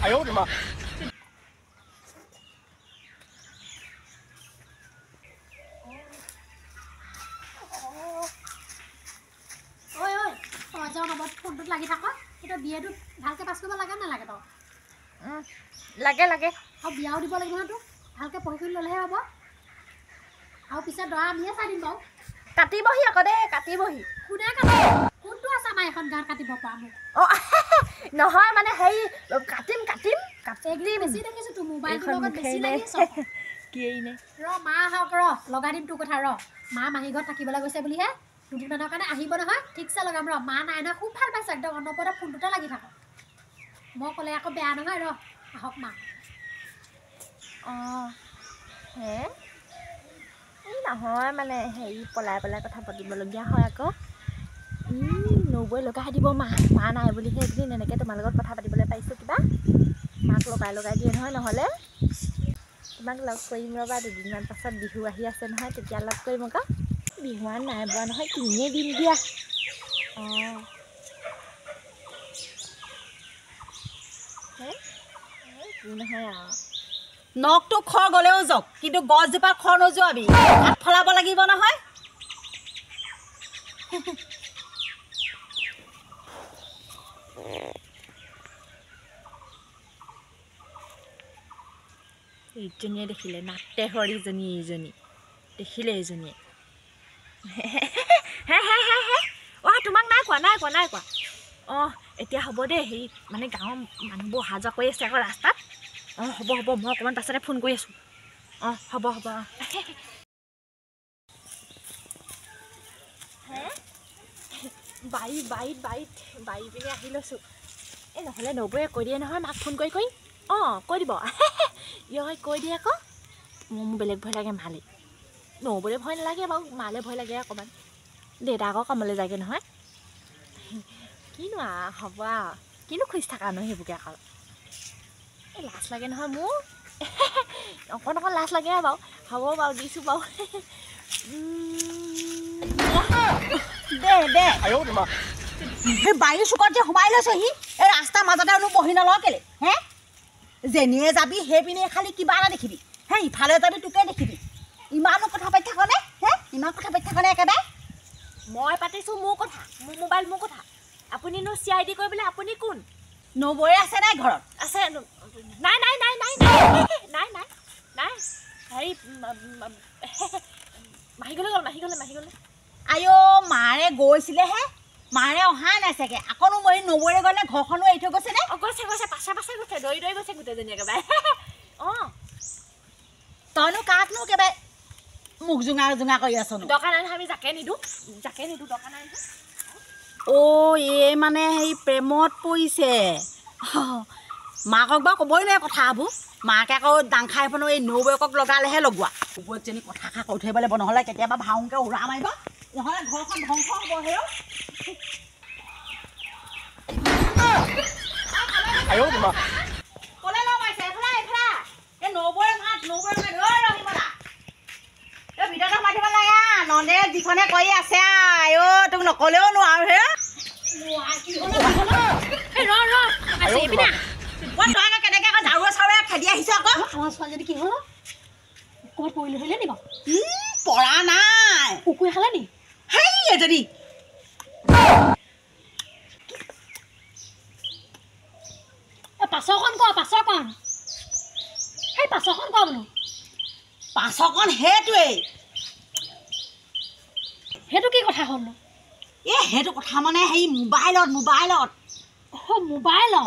哎呦我的妈！ ফোনটোত লাগি থাক কিন্তু বিয়েটো ভালকে পাছ কৰিব লাগে নালাগে তই লাগে লাগে আৰু বিয়াও দিব লাগিব তোক ভালকে পঢ়ি শুনি ল'লেহে হ'ব আৰু পিছত দৰা আমিয়ে চাই দিম বাৰু কাটিবহি আকৌ দেই কাটিবহি কোনে কাটে কোনটো আছে আমাৰ এখন গাঁৱত কাটিব পৰা মোক নহয় মানে হেৰি কাটিম কাটিম একদিন বেছি দেখিছোঁ তোৰ মোবাইলটোৰ লগত বেছি লাগিছ কি নে ৰ মা আহক ৰ লগাই দিম তোৰ কথা ৰ মা মাহী ঘৰত থাকিবলৈ গৈছে বুলিহে দুদিনমানৰ কাৰণে আহিব নহয় ঠিকছে লগাম ৰ মা নাই নহয় খুব ভাল পাইছে একদম অনবৰতে ফোনটোতে লাগি থাকক মই ক'লে আকৌ বেয়া নহয় ৰ আহক মা অঁ হে নহয় মানে হেৰি পলাই পলাই কথা পাতিবলগীয়া হয় আকৌ নবৈ লগাই দিব মা নাই বুলিহে একদিন এনেকৈ তোমাৰ লগত কথা পাতিবলৈ পাইছোঁ কিবা মাক লগাই দিয়ে নহয় নহ'লে তোমাক লগ কৰিম ৰ'বা দুদিনমান পাছত বিহু আহি আছে নহয় তেতিয়া লগ কৰিম আকৌ বিহুৱান নাই বোৱা নহয় কিনিয়ে দিম দিয়া অঁ কি নহয় আৰু নখটো খৰ গ'লেও যাওক কিন্তু গছজোপা খৰ নোযোৱাবি হাত ফলাব লাগিব নহয় এইজনীয়ে দেখিলে নাতে সৰিজনী এইজনী দেখিলে এইজনীয়ে অঁ তোমাক নাই কোৱা অঁ এতিয়া হ'ব দেই হেৰি মানে গাঁৱৰ মানুহবোৰ অহা যোৱা কৰি আছে আকৌ ৰাস্তাত অঁ হ'ব মই অকণমান পাছতে ফোন কৰি আছোঁ অঁ হ'ব বাৰী পিনে আহি লৈছোঁ এই নহ'লে নবৌয়ে কৈ দিয়ে নহয় মাক ফোন কৰি অঁ কৈ দিব ইয় কৈ দিয়ে আকৌ মোৰ বেলেগ ভয় লাগে মালে নবৌলে ভয় নালাগে বাৰু মালে ভয় লাগে অকণমান দেউতা আকৌ কামলৈ যায়গৈ নহয় কিনো হ'ব আৰু কিনো খুজি থাকানো সেইবোৰকে আকৌ এই লাজ লাগে নহয় মোৰ অকণ লাজ লাগে বাৰু হ'ব বাৰু দিছোঁ বাৰু দে 哎呦我的妈！ সেই বাৰীৰ চুকত যে সোমাই লৈছহি এই ৰাস্তাৰ মাজতে অলপ বহি নলওঁ কেলে হে যেনিয়ে যাবি সেইপিনে খালি কিবা এটা দেখিবি হে ইফালে যাবি তোকে দেখিবি ইমানো কথা পাতি থাকনে হে ইমান কথা পাতি থাকনে একেবাৰে মই পাতিছোঁ মোৰ কথা মোৰ মোবাইল মোৰ কথা আপুনিনো CID কৰিবলৈ আপুনি কোন নবৌয়ে আছে নাই ঘৰত আছে নাই হেৰি মাহী গ'লে আইঅ মাৰে গৈছিলেহে মাৰে অহা নাই চাগে আকৌনো মই নবৌৰে গ'লে ঘৰখনো এৰি থৈ গৈছে নে অঁ গৈছে পাছে গৈছে দৌৰি গৈছে গোটেইজনী একেবাৰে অঁ তইনো কাকনো একেবাৰে মুখ জোঙা কৰি আছনো দৰকাৰ নাই নহয় আমি জাকে নিদিওঁ দৰকাৰ নাই নহয় অ' এই মানে হেৰি প্ৰেমত পৰিছে মাকক বাৰু ক'বই নোৱাৰে কথাবোৰ মাকে আকৌ দাং খাই পনো এই নবৌয়েকক লগালেহে লগোৱা নবৌয়েক যেনি কথা কৈ থৈ লাগিব নহ'লে কেতিয়াবা ভাওংকৈ উৰা মাৰিব নহ'লে ঘৰখন ধ্বংস হ'ব হেৰৌ 哎呦我的妈！ ক'লে লগাইছে এইফালে এই নবৌয়ে মাত ঐ ৰহিমলা এই ভিতৰতে সোমাই থ'ব লাগে নন্দে যিখনে কৰি আছে আইঅ তোক নক'লেও নোৱাৰো হে তই আকৌ কেনেকৈ আকৌ ঝাৰুৱে চাৰুৱে খেদি আহিছ আকৌ আমাৰ ছোৱালীজনী কি হ'ল ক'ৰবাত পৰিলে হ'লে নি বাৰু পৰা নাই কুকুৰে খালে নি হেই এজনী পাছৰখন সেই পাছৰখন বোলো পাছৰকণ সেইটোৱেই সেইটো কি কথা হ'লনো সেইটো কথা মানে হেৰি মোবাইলত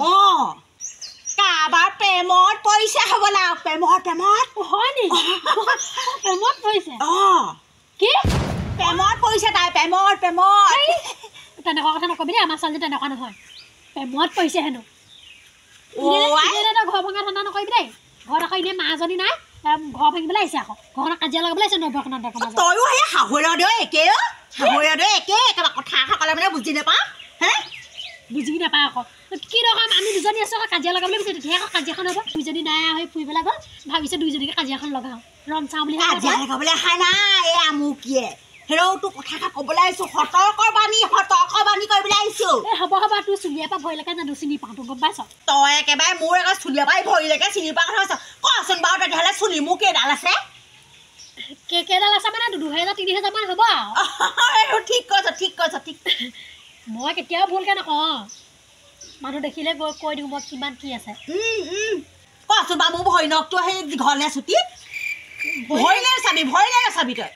অঁ কাৰোবাৰ প্ৰেমত পৰিছে হ'বলা প্ৰেমত হয় নি প্ৰেমত পৰিছে অঁ কি প্ৰেমত পৰিছে তাই প্ৰেমত তেনেকুৱা কথা নকবি দেই আমাৰ ছোৱালী তেনেকুৱা নহয় প্ৰেমত পৰিছে হেনো ঘৰ ভঙা ঠাণ্ডা নকৰিবি দেই ঘৰত আকৌ এনেই মাজনী নাই ঘৰ ভাঙিবলৈ আহিছে আকৌ ঘৰখনত কাজিয়া লগাবলৈ আহিছে নবখনত তইও সেই শাহুৱেৰদেউ একেই একেবাৰে কথা ক'লে মানে বুজি নাপাওঁ হে বুজি নাপায় আকৌ কি দৰকাৰ আমি দুজনী আছোঁ আকৌ কাজিয়া লগাবলৈ বিচাৰিছোঁ তেতিয়াহে আকৌ কাজিয়াখন হ'ব দুইজনী নাই হৈ ফুৰিবলৈ গ'ল ভাবিছে দুইজনীকে কাজিয়াখন লগাওঁ ৰং চাওঁ বুলি কাজিয়া লগাবলৈ অহা নাই এই আমুকিয়ে হেৰৌটো কথা ক'বলৈ আহিছোঁ সতৰ্কৰ বাণী কৰিবলৈ আহিছোঁ এই হ'ব তোৰ চুলিয়াৰ পৰা ভয়লৈকে জানো চিনি পাওঁ তোৰ গম পাইছ তই একেবাৰে মোৰ একে চুলিয়াৰ পৰাই ভৰিলৈকে চিনি পোৱা কথা কৈছ কচোন বাৰু তেতিয়াহ'লে চুলি মোৰ কেইডাল আছে কেইডাল আছে মানে 2000-3000 মান হ'ব আৰু ঠিক কৈছ মই কেতিয়াও ভুলকৈ নকওঁ মানুহ দেখিলে গৈ কৈ দিওঁ মই কিমান কি আছে কচোন বাৰু মোৰ ভৈনকটো সেই দীঘলে ছুটি ভৰিলে চাবি তই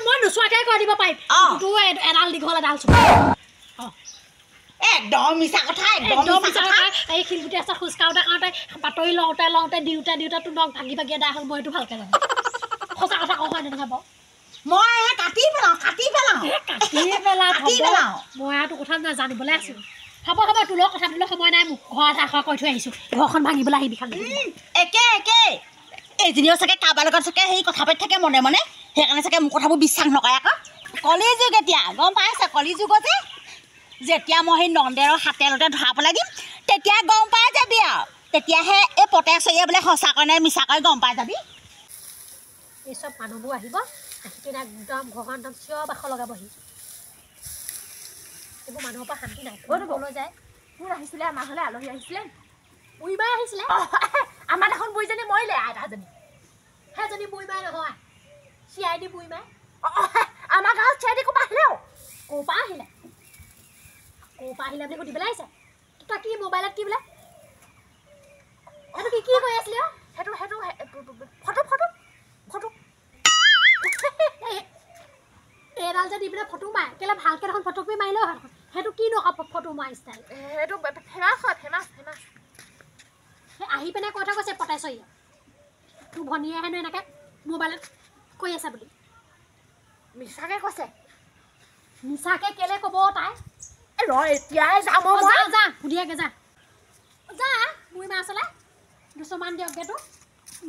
মই নোচোৱাকৈ কৈ দিব পাৰিম তোৰ এডাল দীঘল এডাল চুটি একদম মিছা কথা এই শিলগুটি আছে খোজ কাঢ়োঁতে বাতৰি লওঁতে দিওঁতে তোৰ নখ ভাগি এদাই হ'ল মই এইটো ভালকৈ জানো সঁচা কথা কওঁ হয় নহয় বাৰু মই কাটি পেলাওঁ মই আৰু তোৰ কথা জানিবলৈ আছোঁ হ'ব তোৰ লগত কথা পাতিবলৈ সময় নাই মোক ঘৰত আশা কৰি থৈ আহিছোঁ ঘৰখন ভাঙিবলৈ আহিবি খালি একে এইজনীও চাগে কাৰোবাৰ লগত চাগে সেই কথা পাতি থাকে মনে মনে সেইকাৰণে চাগে মোৰ কথাবোৰ বিশ্বাস নকৰে আকৌ কলিযুগ এতিয়া গম পাইছা কলিযুগত যেতিয়া মই সেই নন্দেৰৰ হাতেলতে ধৰা পেলাই দিম তেতিয়া গম পাই যাবি আৰু তেতিয়াহে এই পতে চৰিয়া বোলে সঁচাকৈ নে মিছাকৈ গম পাই যাবি এই চব মানুহবোৰ আহিব আহি কিনে একদম ঘৰখন একদম চিঞৰ বাখৰ লগাবহি এইবোৰ মানুহৰ পৰা শান্তি নাই ক'লৈ যায় কোন আহিছিলে আমাৰ ঘৰলৈ আলহী আহিছিলে বুঢ়ীমাই আহিছিলে আমাৰ দেখোন বুঢ়ীজনী মৰিলে আইতাজনী সেইজনী বুঢ়ীমাই নহয় চিআইডি বুঢ়ীমাই আমাৰ গাঁৱত চিআইডি ক'ৰপৰা আহিলে ক'ৰ পৰা আহিলে বুলি সুধি পেলাই আহিছে তই কি মোবাইলত কি বোলে সেইটো কি কৈ আছিলি সেইটো ফটো এইডাল যে দি পেলাই ফটো মাৰে কেলৈ ভালকৈ দেখোন ফটো কৰি মাৰিলেও হয় সেইটো কিনো ফটো মাৰি ষ্টাইল সেইটো ফেমাছ হয় ফেমাছ সেই আহি পিনে কৈ থৈ গৈছে পতাই চৰিয়া তোৰ ভনীয়ে হেনো এনেকৈ মোবাইলত কৈ আছে বুলি মিছাকৈ কৈছে মিছাকৈ কেলৈ ক'ব তাই এতিয়াই যাম যা সুধিয়াকৈ যা বুঢ়ী মা আছিলে 200 মান দিয়কগৈ তোৰ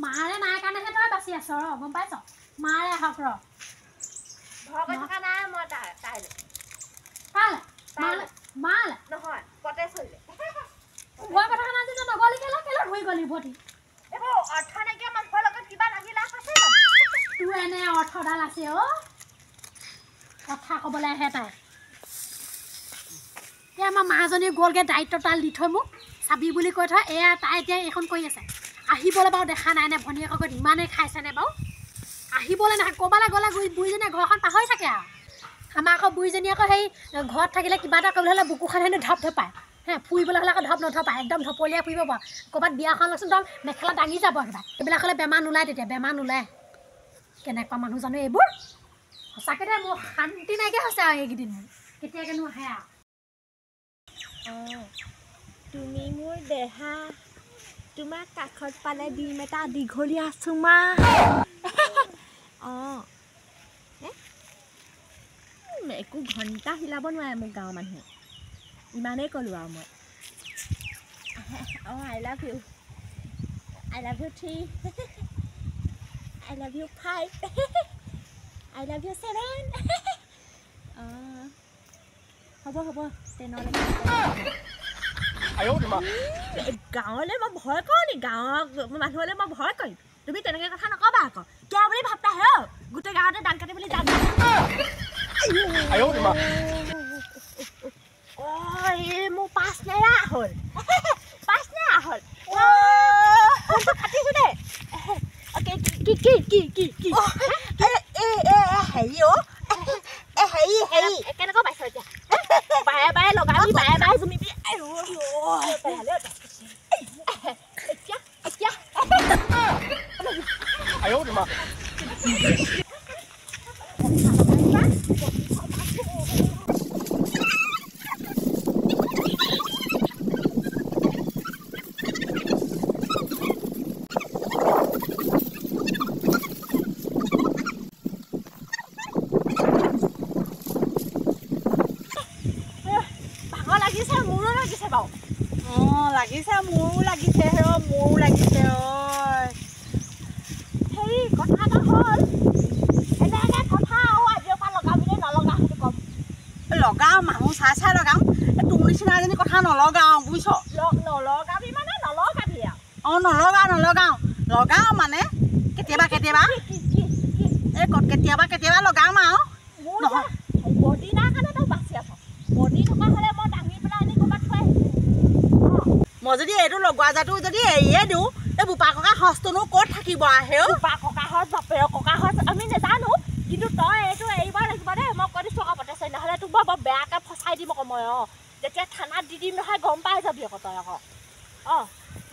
মাৰে নাই কাৰণেহে তই বাচি আছ গম পাইছ মাৰে আহক ভয় কৰি থকা নাই মই তাইলৈ মালে নহয় পতে চলিলে ভয় কথা নাই যে নগলি কেলৈ ধুই গলি ভতি এইবোৰ অৰ্থ নাইকিয়া মানুহৰ লগত কিবা লাগি লাভ আছে তোৰ এনে অৰ্থডাল আছে কথা ক'বলৈ আহে তাই এতিয়া আমাৰ মাজনীয়ে গ'লগৈ দায়িত্বডাল দি থৈ মোক চাবি বুলি কৈ থয় এয়া তাই এতিয়া এইখন কৰি আছে আহিবলৈ বাৰু দেখা নাই নে ভনীয়েকৰ ঘৰত ইমানেই খাইছেনে বাৰু আহিবলৈ নাহে ক'ৰবালৈ গ'লে বুঢ়ীজনীয়ে ঘৰখন পাহৰি থাকে আৰু আমাৰ আকৌ বুঢ়ীজনী আকৌ সেই ঘৰত থাকিলে কিবা এটা কৰিবলৈ হ'লে বুকুখন হেনো ধপায় ফুৰিবলৈ হ'লে আকৌ নধপায় একদম ধপলীয়াই ফুৰিব বাৰু ক'ৰবাত বিয়াখন লচোন একদম মেখেলা দাঙি যাব একেবাৰে এইবিলাক হ'লে বেমাৰ নোলায় তেতিয়া বেমাৰ নোলায় কেনেকুৱা মানুহ জানো এইবোৰ সঁচাকৈ দে মোৰ শান্তি নাইকিয়া হৈছে আৰু এইকেইদিন কেতিয়াকেনো আহে আৰু তুমি মোৰ দেহা তোমাক কাষত পালে দিম এটা দীঘলীয়া চুমা একো ঘণ্টা হিলাব নোৱাৰে মোক গাঁৱৰ মানুহে ইমানেই ক'লোঁ আৰু মই I love you 3 I love you 5 I love you 7 হ'ব তেনেহ'লে গাঁৱলৈ মই ভয় কৰোঁ নি গাঁৱৰ মানুহলৈ মই ভয় কৰিম তুমি তেনেকৈ কথা নক'বা আকৌ কিয় বুলি ভাবতা হে গোটেই গাঁৱতে দান কাটি বুলি যাম মোৰ 5 নেৰা হ'ল কাটিছোঁ দেই হেৰি কেনেকুৱা পাইছ এতিয়া বাৰে লগাবি বাৰে জুমিবি লাগিছে মোৰো লাগিছে হেৰি কথা এটা হ'ল এনে কথা আৰু আজিৰ পৰা লগাবি নে নলগা সেইটো ক'ম লগাওঁ মানুহ চাই লগাওঁ তোৰ নিচিনা এজনী কথা নলগাওঁ বুজিছ নলগাবি মানে নলগাবি আৰু নলগাওঁ লগাওঁ মানে কেতিয়াবা এই কেতিয়াবা কেতিয়াবা লগাম আৰু নহয় বডি নাই কাৰণে তই বাচি আছ বডি থকা হ'লে মই দাঙি পেলাই আনি ক'ৰবাত থৈ আহিছোঁ মই যদি এইটো লগোৱা যাটো যদি এৰিয়ে দিওঁ এই বোপা ককা সঁচটোনো ক'ত থাকিব আহে বোপা ককাহঁত বাপেৰ ককাহঁত আমি নাজানো কিন্তু তই এইটো এৰিব লাগিব দেই মই কৈ দিছোঁ আকৌ পতেছ নহ'লে তোক বৰ বেয়াকৈ ফচাই দিম আকৌ মই যেতিয়া থানাত দি দিম নহয় গম পাই যাবি আকৌ তই আকৌ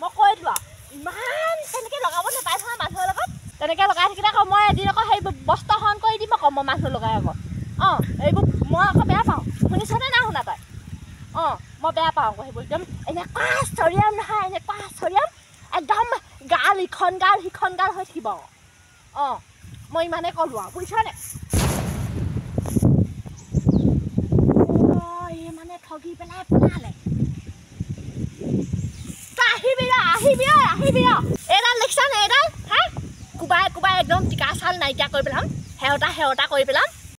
মই কৈ দিলোঁ আৰু ইমান তেনেকৈ লগাব নাপায় নহয় মানুহৰ লগত তেনেকৈ লগাই থাকিলে আকৌ মই এদিন আকৌ সেই বস্ত্ৰ হৰণ কৰি দিম আকৌ মই মানুহ লগাই আকৌ এইবোৰ মই আকৌ বেয়া পাওঁ শুনিছনে নাই শুনা তই মই বেয়া পাওঁ আকৌ সেইবোৰ একদম এনেকুৱা চৰিয়াম নহয় এনেকুৱা চৰিয়াম একদম গাল ইখন গাল সিখন গাল হৈ থাকিব মই ইমানে ক'লোঁ আৰু বুজিছনে এই মানে ঠগি পেলাই পলালে তই আহিবি এইডাল দেখিছানে এইডাল হা কোবাই একদম টিকা চাল নাইকিয়া কৰি পেলাম সেৱটা কৰি পেলাম